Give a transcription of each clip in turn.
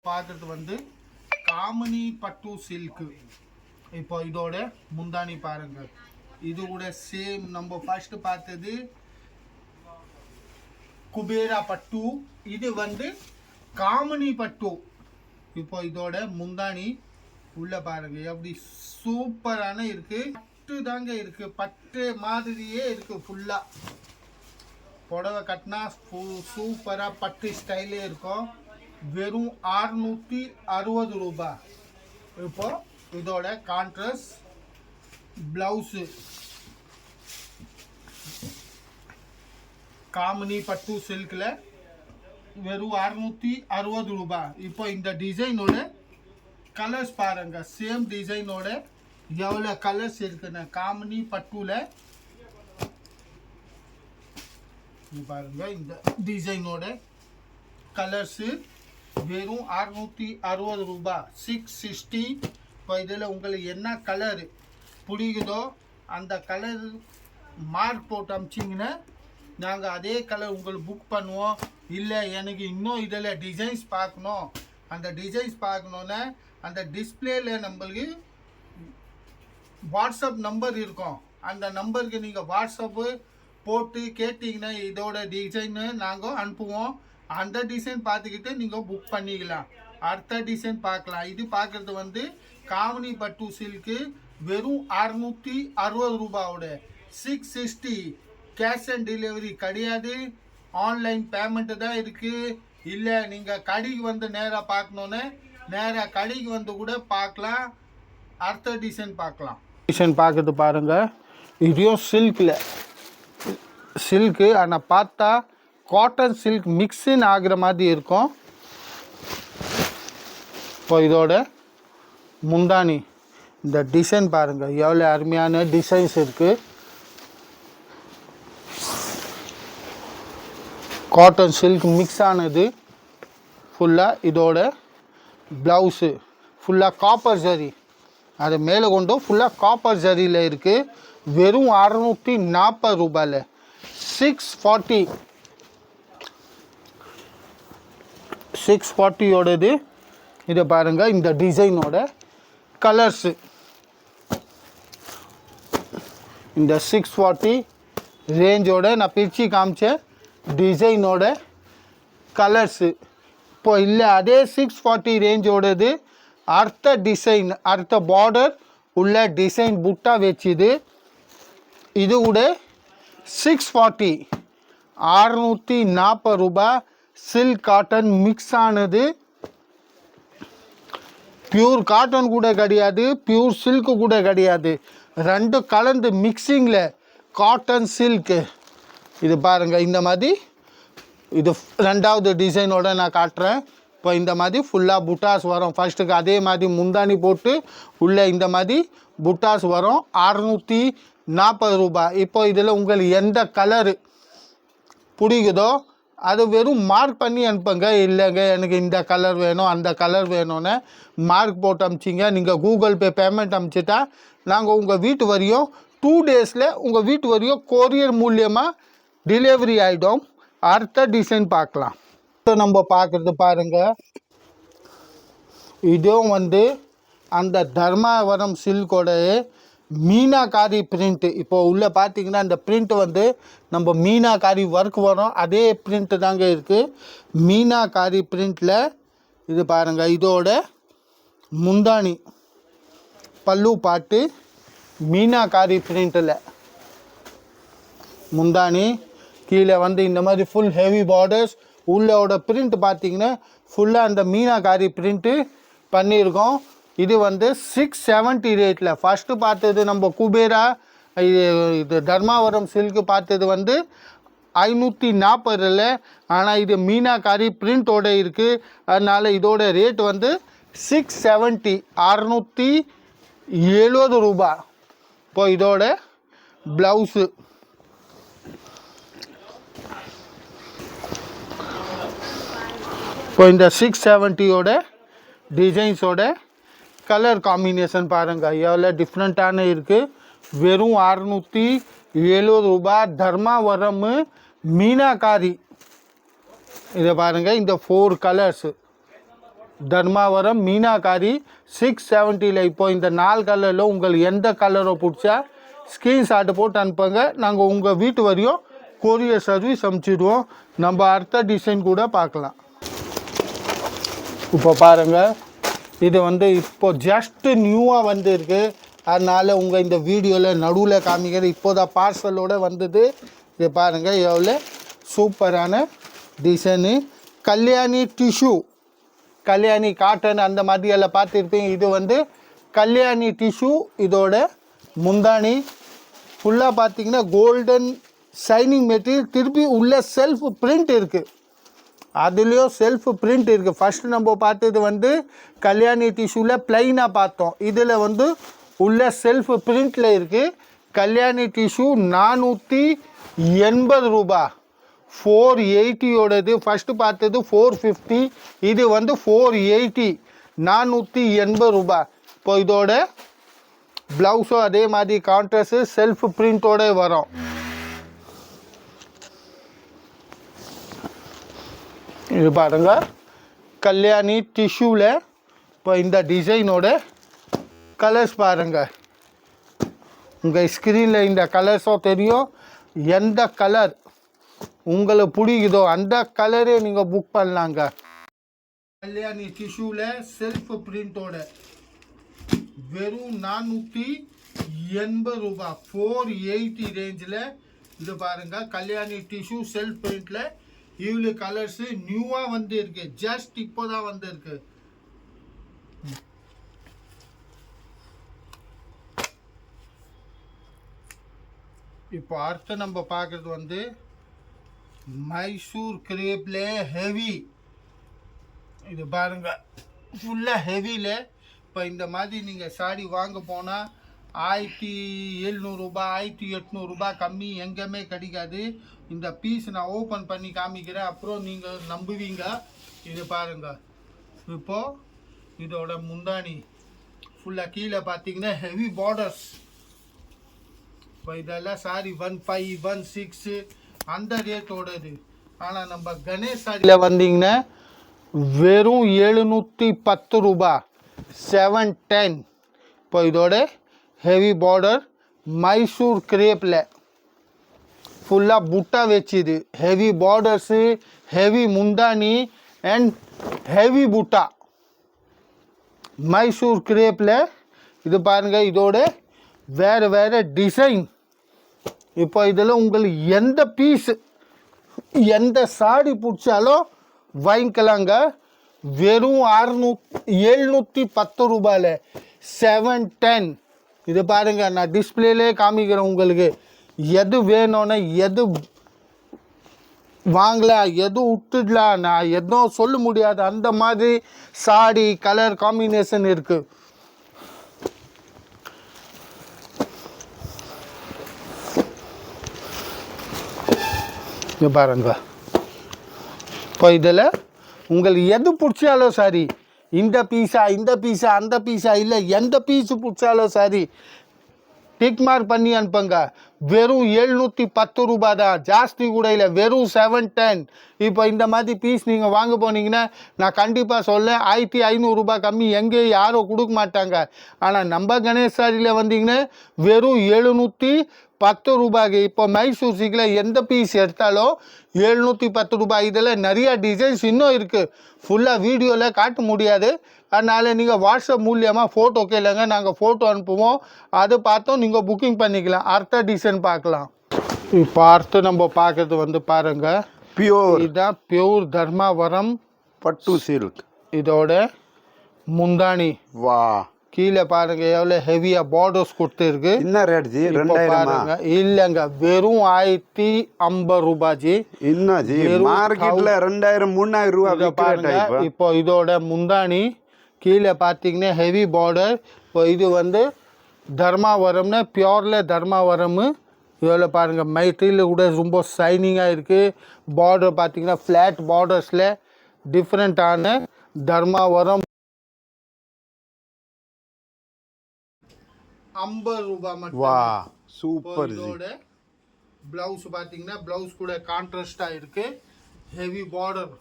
பார்க்குறது வந்து காமினி பட்டு சில்க்கு. இப்போ இதோட முந்தானி பாருங்க, இது கூட சேம் நம்ம ஃபர்ஸ்ட் பார்த்தது குபேரா பட்டு, இது வந்து காமினி பட்டு. இப்போ இதோட முந்தானி உள்ள பாருங்க எப்படி சூப்பரான இருக்கு. பட்டு தாங்க இருக்கு, பட்டு மாதிரியே இருக்கு. ஃபுல்லா புடவை கட்டினா சூப்பரா பட்டு ஸ்டைலே இருக்கும். வெறும் 660 ரூபாய். இப்போ இதோட கான்ட்ராஸ்ட் பிளவுஸு காமினி பட்டு சில்கில் வெறும் 660 ரூபாய். இப்போ இந்த டிசைனோட கலர்ஸ் பாருங்க, சேம் டிசைனோட எவ்வளோ கலர்ஸ் இருக்குன்னு. காமினி பட்டுல பாருங்க, இந்த டிசைனோட கலர்ஸு வெறும் 660 ரூபாய், 660. இப்போ இதில் உங்களுக்கு என்ன கலர் பிடிக்குதோ அந்த கலர் மார்க் போட்டு அமிச்சிங்கன்னா நாங்கள் அதே கலர் உங்களுக்கு புக் பண்ணுவோம். இல்லை எனக்கு இன்னும் இதில் டிசைன்ஸ் பார்க்கணும், அந்த டிசைன்ஸ் பார்க்கணுன்னா அந்த டிஸ்பிளேல நம்மளுக்கு வாட்ஸ்அப் நம்பர் இருக்கும். அந்த நம்பருக்கு நீங்கள் வாட்ஸ்அப்பு போட்டு கேட்டிங்கன்னா இதோட டிசைனு நாங்கள் அனுப்புவோம். அந்த டிசைன் பார்த்துக்கிட்டு நீங்கள் புக் பண்ணிக்கலாம், அடுத்த டிசைன் பார்க்கலாம். இது பார்க்குறது வந்து காமினி பட்டு சில்க்கு வெறும் 660 ரூபாவோட 660. கேஷ் ஆன் டெலிவரி கிடையாது, ஆன்லைன் பேமெண்ட்டு தான் இருக்குது. இல்லை நீங்கள் கடைக்கு வந்து நேராக பார்க்கணுன்னு நேராக கடைக்கு வந்து கூட பார்க்கலாம். அடுத்த டிசைன் பார்க்கலாம். டிசைன் பார்க்குறது பாருங்கள், இதையும் சில்கில் சில்க்கு, ஆனால் பார்த்தா காட்டன் சில்க் மிக்ஸின் ஆகிற மாதிரி இருக்கும். இப்போ இதோட முந்தானி இந்த டிசைன் பாருங்கள், எவ்வளோ அருமையான டிசைன்ஸ் இருக்குது. காட்டன் சில்க் மிக்ஸ் ஆனது ஃபுல்லாக. இதோட ப்ளவுஸு ஃபுல்லாக காப்பர் ஜரி, அது மேலே கொண்டு ஃபுல்லாக காப்பர் ஜரியில் இருக்குது. வெறும் 640 ரூபாயில் 640. 640யோடது. இதை பாருங்கள், இந்த டிசைனோட கலர்ஸு. இந்த 640 ரேஞ்சோட நான் பிரித்து காமிச்சேன் டிசைனோட கலர்ஸு. இப்போ இல்லை அதே 640 ரேஞ்சோடது அடுத்த டிசைன், அடுத்த பார்டர் உள்ள டிசைன் புட்டா வச்சுது. இது கூட 640 640 ரூபாய். சில்க் காட்டன் மிக்ஸ் ஆனது, பியூர் காட்டன் கூட கிடையாது, பியூர் சில்க்கு கூட கிடையாது, ரெண்டு கலந்து மிக்சிங்கில் காட்டன் சில்க்கு. இது பாருங்கள், இந்த மாதிரி இது ரெண்டாவது டிசைனோட நான் காட்டுறேன். இப்போ இந்த மாதிரி ஃபுல்லாக புட்டாஸ் வரும். ஃபர்ஸ்ட்டுக்கு அதே மாதிரி முந்தானி போட்டு உள்ளே இந்த மாதிரி புட்டாஸ் வரும். 640 ரூபாய். இப்போ இதில் உங்களுக்கு எந்த கலரு பிடிக்குதோ அது வெறும் மார்க் பண்ணி அனுப்புங்க. இல்லைங்க எனக்கு இந்த கலர் வேணும் அந்த கலர் வேணும்னு மார்க் போட்டு அனுப்பிச்சிங்க. நீங்கள் கூகுள் பே பேமெண்ட் அனுப்பிச்சிட்டா நாங்கள் உங்கள் வீட்டு வரையும் 2 டேஸில் உங்கள் வீட்டு வரையும் கொரியர் மூலியமாக டெலிவரி ஆகிடும். அடுத்த டிசைன் பார்க்கலாம். நம்ம பார்க்குறது பாருங்கள், இதுவும் வந்து அந்த தர்மாவரம் சில்கோட மீனாகாரி பிரிண்ட்டு. இப்போ உள்ளே பார்த்தீங்கன்னா அந்த பிரிண்ட் வந்து நம்ம மீனாகாரி ஒர்க் வரும், அதே பிரிண்ட்டு தாங்க இருக்குது. மீனாகாரி பிரிண்டில் இது பாருங்கள், இதோட முந்தானி பல்லு பாட்டு மீனாகாரி பிரிண்ட்டில் முந்தானி. கீழே வந்து இந்த மாதிரி ஃபுல் ஹெவி பார்டர்ஸ். உள்ளோட பிரிண்ட் பார்த்தீங்கன்னா ஃபுல்லாக அந்த மீனாகாரி பிரிண்ட்டு பண்ணியிருக்கோம். இது வந்து 670 ரேட்டில். ஃபஸ்ட்டு பார்த்தது நம்ம குபேரா, இது தர்மாவரம் சில்க்கு பார்த்தது வந்து 540. ஆனால் இது மீனாகாரி பிரிண்ட்டோடு இருக்குது, அதனால் இதோட ரேட் வந்து 670 670 ரூபாய். இப்போ இதோட ப்ளவுஸு இப்போ இந்த 670யோட டிசைன்ஸோட கலர் காம்பினேஷன் பாருங்கள் எவ்வளோ டிஃப்ரெண்ட்டான இருக்குது. வெறும் 670 ரூபாய். தர்மாவரம் மீனாகாரி. இதை பாருங்கள், இந்த 4 கலர்ஸு தர்மாவரம் மீனாகாரி 670. இப்போ இந்த 4 கலரில் உங்களுக்கு எந்த கலரை பிடிச்சா ஸ்க்ரீன்ஷாட் போட்டு அனுப்புங்க. நாங்கள் உங்கள் வீட்டு வரையும் கொரியர் சர்வீஸ் அனுப்பிச்சிடுவோம். நம்ம அடுத்த டிசைன் கூட பார்க்கலாம். இப்போ பாருங்கள், இது இப்போ ஜஸ்ட்டு நியூவாக வந்துருக்கு. அதனால் உங்கள் இந்த வீடியோவில் நடுவில் காமிக்கிற இப்போதான் பார்சலோடு வந்தது. இது பாருங்கள் எவ்வளோ சூப்பரான design. Kalyani tissue, Kalyani cotton அந்த மாதிரி எல்லாம் பார்த்துருப்பீங்க. இது கல்யாணி டிஷ்யூ. இதோட முந்தானி ஃபுல்லாக பார்த்தீங்கன்னா கோல்டன் ஷைனிங் மெட்டீரியல். திருப்பி உள்ள செல்ஃப் பிரிண்ட் இருக்குது, அதுலேயும் செல்ஃப் பிரிண்ட் இருக்குது. ஃபஸ்ட்டு நம்ம பார்த்தது கல்யாணி டிஷ்யூவில் ப்ளைனாக பார்த்தோம். இதில் உள்ள செல்ஃப் பிரிண்டில் இருக்குது. கல்யாணி டிஷ்யூ 480 ரூபா. 480 ஃபஸ்ட்டு பார்த்தது 450, இது 480, 480 ரூபா. இப்போ இதோட ப்ளவுஸும் அதே மாதிரி கான்ட்ராஸ்ட்டு செல்ஃப் பிரிண்டோட வரும். இது பாருங்க கல்யாணி டிஷ்யூவில். இப்போ இந்த டிசைனோட கலர்ஸ் பாருங்கள், உங்கள் ஸ்க்ரீனில் இந்த கலர்ஸும் தெரியும். எந்த கலர் உங்களுக்கு பிடிக்குதோ அந்த கலரே நீங்கள் புக் பண்ணலாங்க. கல்யாணி டிஷ்யூவில் செல்ஃப் பிரிண்டோட வெறும் 480 ரூபா. 480 ரேஞ்சில். இது பாருங்கள் கல்யாணி டிஷ்யூ செல்ஃப் பிரிண்டில் இவ்வளோ கலர்ஸு நியூவாக இருக்கு. ஜஸ்ட் இப்போ தான் வந்திருக்கு. இப்போ அடுத்து நம்ம பார்க்குறது மைசூர் கிரேப்பில் ஹெவி. இது பாருங்கள் ஃபுல்லாக ஹெவியில். இப்போ இந்த மாதிரி நீங்கள் சாரி வாங்க போனால் 1700 ரூபா, 1800 ரூபா கம்மி எங்கேயுமே கிடைக்காது. இந்த பீஸ் நான் ஓப்பன் பண்ணி காமிக்கிறேன், அப்புறம் நீங்கள் நம்புவீங்க. இது பாருங்கள். இப்போது இதோட முந்தானி ஃபுல்லாக கீழே பார்த்தீங்கன்னா ஹெவி பார்டர்ஸ். இப்போ இதெல்லாம் சாரி 15, 16 அந்த ரேட்டோடது. ஆனால் நம்ம கணேஷ் சாரியில் வந்தீங்கன்னா வெறும் 710 ரூபா, 710. இப்போ இதோட ஹெவி பார்டர் மைசூர் கிரேப்பில் ஃபுல்லாக புட்டா வச்சுது. ஹெவி பார்டர்ஸு, ஹெவி முந்தானி அண்ட் ஹெவி புட்டா மைசூர் கிரேப்பில். இது பாருங்கள் இதோட வேறு வேறு டிசைன். இப்போ இதில் உங்களுக்கு எந்த பீஸு எந்த சாடி பிடிச்சாலும் வாங்கிக்கலாங்க. வெறும் 710 ரூபாயில் 710. இது பாருங்கள், நான் டிஸ்பிளேலே காமிக்கிறேன் உங்களுக்கு. எது வேணும்னா எது வாங்கலாம், எது விட்டுடலாம், நான் எதுவும் சொல்ல முடியாது. அந்த மாதிரி சாடி கலர் காம்பினேஷன் இருக்குது. இங்கே பாருங்க. இப்போ இதில் உங்களுக்கு எது பிடிச்சாலும் சரி, இந்த பீஸா அந்த பீஸா இல்லை எந்த பீஸு பிடிச்சாலும் சரி டிக் மார்க் பண்ணி அனுப்புங்க. வெறும் 710 ரூபா தான், ஜாஸ்தி கூட இல்லை. வெறும் 710. இப்போ இந்த மாதிரி பீஸ் நீங்கள் வாங்க போனீங்கன்னா நான் கண்டிப்பாக சொல்ல 1500 ரூபா கம்மி எங்கேயும் யாரும் கொடுக்க மாட்டாங்க. ஆனால் நம்ம கணேஷ் சாரியில் வந்தீங்கன்னா வெறும் 710 ரூபாய்க்கு. இப்போ மைசூர் சில்கில் எந்த பீஸ் எடுத்தாலும் 710 ரூபாய். இதில் நிறையா டிசைன்ஸ் இன்னும் இருக்குது, ஃபுல்லாக வீடியோவில் காட்ட முடியாது. அதனால் நீங்கள் வாட்ஸ்அப் மூலியமாக ஃபோட்டோ கேளுங்க, நாங்கள் ஃபோட்டோ அனுப்புவோம். அதை பார்த்தோம் நீங்கள் புக்கிங் பண்ணிக்கலாம். அடுத்த டிசைன் பார்க்கலாம். இப்போ அடுத்து நம்ம பார்க்குறது பாருங்கள், பியூர். இதுதான் பியூர் தர்மாவரம் பட்டு சில்க். இதோட முந்தானி வா, கீழே பாருங்க எவ்வளோ ஹெவியாக பார்டர்ஸ் கொடுத்துருக்கு. என்ன ரேட் ஜி? 2000 இல்லைங்க, வெறும் 1050 ரூபாய் ஜி. என்ன ஜி மார்க்கெட்டில் 2000 3000 ரூபா பாருங்க. இப்போ இதோட முந்தானி கீழே பார்த்தீங்கன்னா ஹெவி பார்டர். இப்போ இது தர்மாவரம்னா பியோரில் தர்மாவரம். இதில் பாருங்கள் மெட்டீரியல் கூட ரொம்ப ஷைனிங்காக இருக்குது. பார்டர் பார்த்தீங்கன்னா ஃப்ளாட் பார்டர்ஸில் டிஃப்ரெண்ட்டான தர்மாவரம் 50 ரூபா மட்டும். வா சூப்பர். இதோட ப்ளவுஸ் பார்த்தீங்கன்னா ப்ளவுஸ் கூட கான்ட்ராஸ்டாக இருக்குது. ஹெவி பார்டர்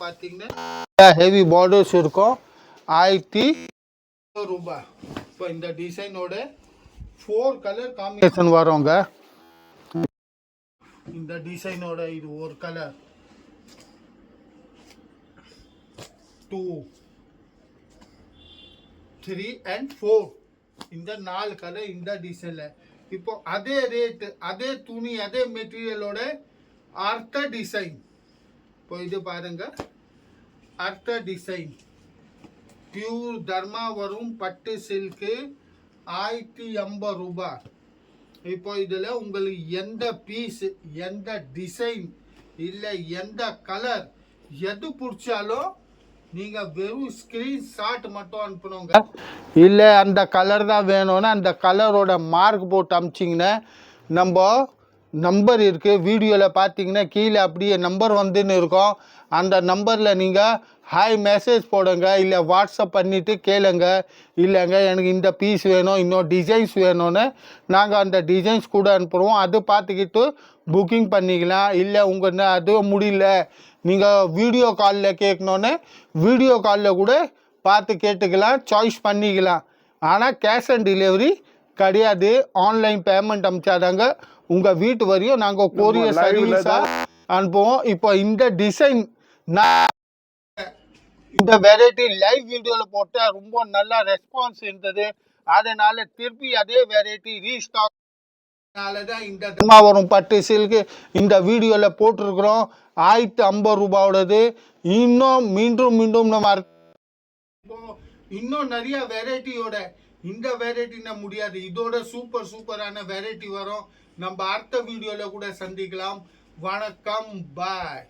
பார்த்தீங்கன்னா ஹெவி பார்டர்ஸ் இருக்கும் 1000 ரூபாய். இப்போ இந்த டிசைனோட 4 கலர் காம்பினேஷன் வருங்க. இந்த டிசைனோட இது ஒரு கலர், 2, 3 and 4, இந்த 4 கலர் இந்த டிசைன்ல. இப்போ அதே ரேட், அதே துணி, அதே மெட்டீரியலோட அடுத்த டிசைன். இப்போ இது பாருங்க, அடுத்த டிசைன் பியூர் தர்மாவரம் பட்டு சில்க்கு 1050 ரூபாய். இப்போ இதில் உங்களுக்கு எந்த பீஸ், எந்த டிசைன் இல்லை எந்த கலர் எது பிடிச்சாலும் நீங்கள் வெறும் ஸ்க்ரீன்ஷாட் மட்டும் அனுப்பணுங்க. இல்லை அந்த கலர் தான் வேணும்னா அந்த கலரோட மார்க் போட்டு அனுப்பிச்சிங்கன்னா நம்ம நம்பர் இருக்குது, வீடியோவில் பார்த்தீங்கன்னா கீழே அப்படியே நம்பர் வந்துன்னு இருக்கும். அந்த நம்பரில் நீங்கள் ஹாய் மெசேஜ் போடுங்க, இல்லை வாட்ஸ்அப் பண்ணிவிட்டு கேளுங்க. இல்லைங்க எனக்கு இந்த பீஸ் வேணும், இன்னும் டிசைன்ஸ் வேணும்னு நாங்கள் அந்த டிசைன்ஸ் கூட அனுப்புகிறோம். அது பார்த்துக்கிட்டு புக்கிங் பண்ணிக்கலாம். இல்லை உங்கள் அதுவும் முடியல, நீங்கள் வீடியோ காலில் கேட்கணுன்னு வீடியோ காலில் கூட பார்த்து கேட்டுக்கலாம், சாய்ஸ் பண்ணிக்கலாம். ஆனால் கேஷ் ஆன் டெலிவரி கிடையாது. ஆன்லைன் பேமெண்ட் அனுப்பிச்சாதாங்க உங்கள் வீட்டு வரையும் நாங்கள் கொரியர் சர்வீஸாக அனுப்புவோம். இப்போ இந்த டிசைன் இந்த வெரைட்டி லைவ் வீடியோவில் போட்டால் ரொம்ப நல்லா ரெஸ்பான்ஸ் இருந்தது. அதனால் திருப்பி அதே வெரைட்டி ரீஸ்டாக் தான் இந்த தர்மாவரம் பட்டு சில்க்கு இந்த வீடியோவில் போட்டிருக்கிறோம். 1050 ரூபாயோடது. இன்னும் மீண்டும் நம்ம இன்னும் நிறைய வெரைட்டியோட, இந்த வெரைட்டினா முடியாது, இதோட சூப்பரான வெரைட்டி வரும். நம்ம அடுத்த வீடியோவில் கூட சந்திக்கலாம். வணக்கம், பாய்.